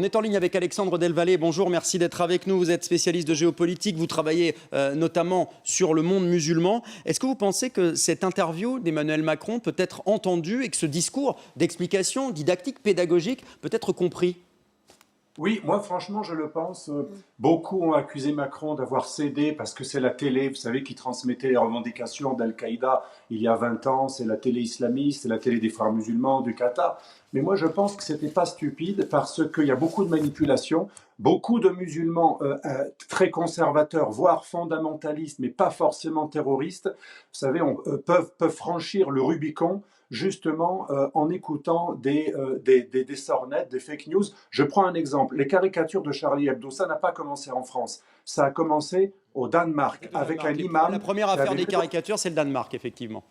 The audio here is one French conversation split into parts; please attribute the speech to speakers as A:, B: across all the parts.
A: On est en ligne avec Alexandre Delvalle. Bonjour, merci d'être avec nous. Vous êtes spécialiste de géopolitique, vous travaillez notamment sur le monde musulman. Est-ce que vous pensez que cette interview d'Emmanuel Macron peut être entendue et que ce discours d'explication didactique, pédagogique peut être compris ?
B: Oui, moi franchement je le pense. Beaucoup ont accusé Macron d'avoir cédé parce que c'est la télé, vous savez, qui transmettait les revendications d'Al-Qaïda il y a 20 ans, c'est la télé islamiste, c'est la télé des frères musulmans, du Qatar. Mais moi je pense que c'était pas stupide parce qu'il y a beaucoup de manipulations, beaucoup de musulmans très conservateurs, voire fondamentalistes, mais pas forcément terroristes, vous savez, peuvent franchir le Rubicon justement en écoutant des sornettes, des fake news. Je prends un exemple. Les caricatures de Charlie Hebdo, ça n'a pas commencé en France. Ça a commencé au Danemark, avec un imam.
A: La première affaire des caricatures, c'est le Danemark, effectivement.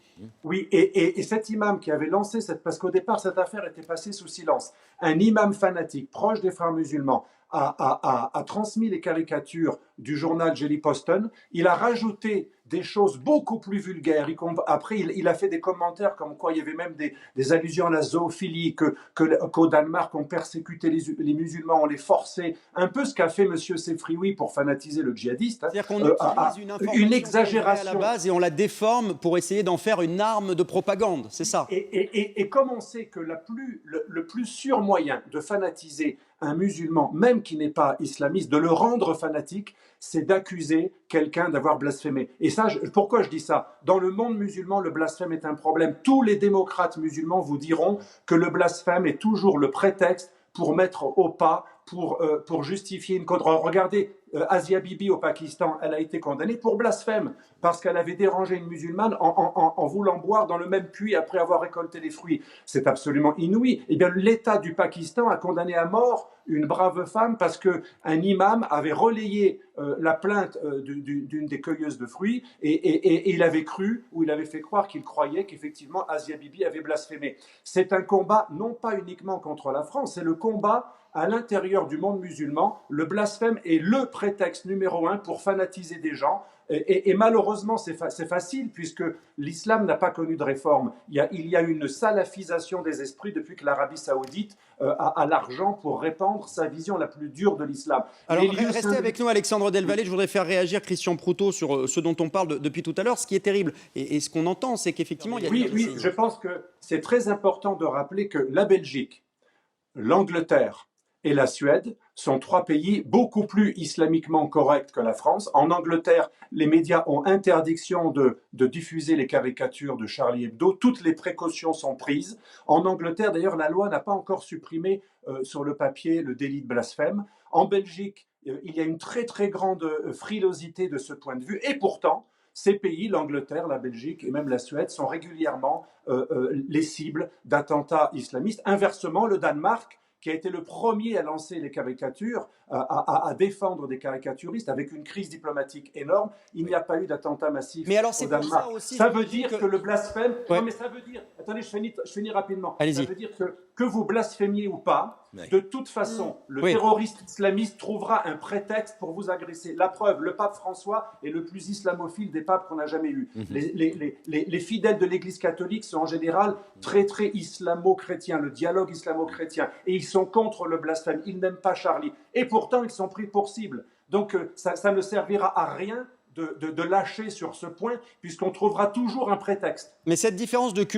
B: Oui, et cet imam qui avait lancé cette... Parce qu'au départ, cette affaire était passée sous silence. Un imam fanatique, proche des frères musulmans, a transmis les caricatures du journal Jelly Posten. Il a rajouté des choses beaucoup plus vulgaires. Après, il a fait des commentaires comme quoi il y avait même des allusions à la zoophilie, qu'au Danemark, on persécutait les musulmans, on les forçait. Un peu ce qu'a fait M. Sefrioui pour fanatiser le djihadiste.
A: C'est-à-dire qu'on utilise une information
B: une exagération
A: à la base et on la déforme pour essayer d'en faire une arme de propagande, c'est ça.
B: Et comme on sait que le plus sûr moyen de fanatiser un musulman, même qui n'est pas islamiste, de le rendre fanatique, c'est d'accuser quelqu'un d'avoir blasphémé. Et ça, pourquoi je dis ça? Dans le monde musulman, le blasphème est un problème. Tous les démocrates musulmans vous diront que le blasphème est toujours le prétexte pour mettre au pas, pour justifier une contre. Regardez, Asia Bibi au Pakistan, elle a été condamnée pour blasphème parce qu'elle avait dérangé une musulmane en voulant boire dans le même puits après avoir récolté les fruits. C'est absolument inouï. Eh bien, l'État du Pakistan a condamné à mort une brave femme parce qu'un imam avait relayé la plainte d'une des cueilleuses de fruits et il avait cru, ou il avait fait croire qu'il croyait qu'effectivement Asia Bibi avait blasphémé. C'est un combat non pas uniquement contre la France, c'est le combat à l'intérieur du monde musulman. Le blasphème est le prétexte numéro un pour fanatiser des gens. Et malheureusement, c'est facile puisque l'islam n'a pas connu de réforme. Il y a une salafisation des esprits depuis que l'Arabie saoudite a l'argent pour répandre sa vision la plus dure de l'islam.
A: Alors, restez avec nous, Alexandre Delvalle. Je voudrais faire réagir Christian Proutot sur ce dont on parle depuis tout à l'heure. Ce qui est terrible, et ce qu'on entend, c'est qu'effectivement, il y a...
B: Oui, je pense que c'est très important de rappeler que la Belgique, l'Angleterre et la Suède sont trois pays beaucoup plus islamiquement corrects que la France. En Angleterre, les médias ont interdiction de diffuser les caricatures de Charlie Hebdo. Toutes les précautions sont prises. En Angleterre, d'ailleurs, la loi n'a pas encore supprimé sur le papier le délit de blasphème. En Belgique, il y a une très très grande frilosité de ce point de vue. Et pourtant, ces pays, l'Angleterre, la Belgique et même la Suède, sont régulièrement les cibles d'attentats islamistes. Inversement, le Danemark, qui a été le premier à lancer les caricatures, à défendre des caricaturistes avec une crise diplomatique énorme. Il n'y a pas eu d'attentat massif
A: mais alors,
B: au Danemark.
A: Ça, aussi,
B: ça veut dire que le blasphème...
A: Ouais.
B: Non, mais ça veut dire... Attendez, je finis rapidement.
A: Allez-y.
B: Ça veut dire que vous blasphémiez ou pas, de toute façon, le terroriste islamiste trouvera un prétexte pour vous agresser. La preuve, le pape François est le plus islamophile des papes qu'on a jamais eu. Les fidèles de l'Église catholique sont en général très, très islamo-chrétiens, le dialogue islamo-chrétien. Et ils sont contre le blasphème. Ils n'aiment pas Charlie. Et pourtant, ils sont pris pour cible. Donc, ça ne servira à rien de lâcher sur ce point, puisqu'on trouvera toujours un prétexte.
A: Mais cette différence de culture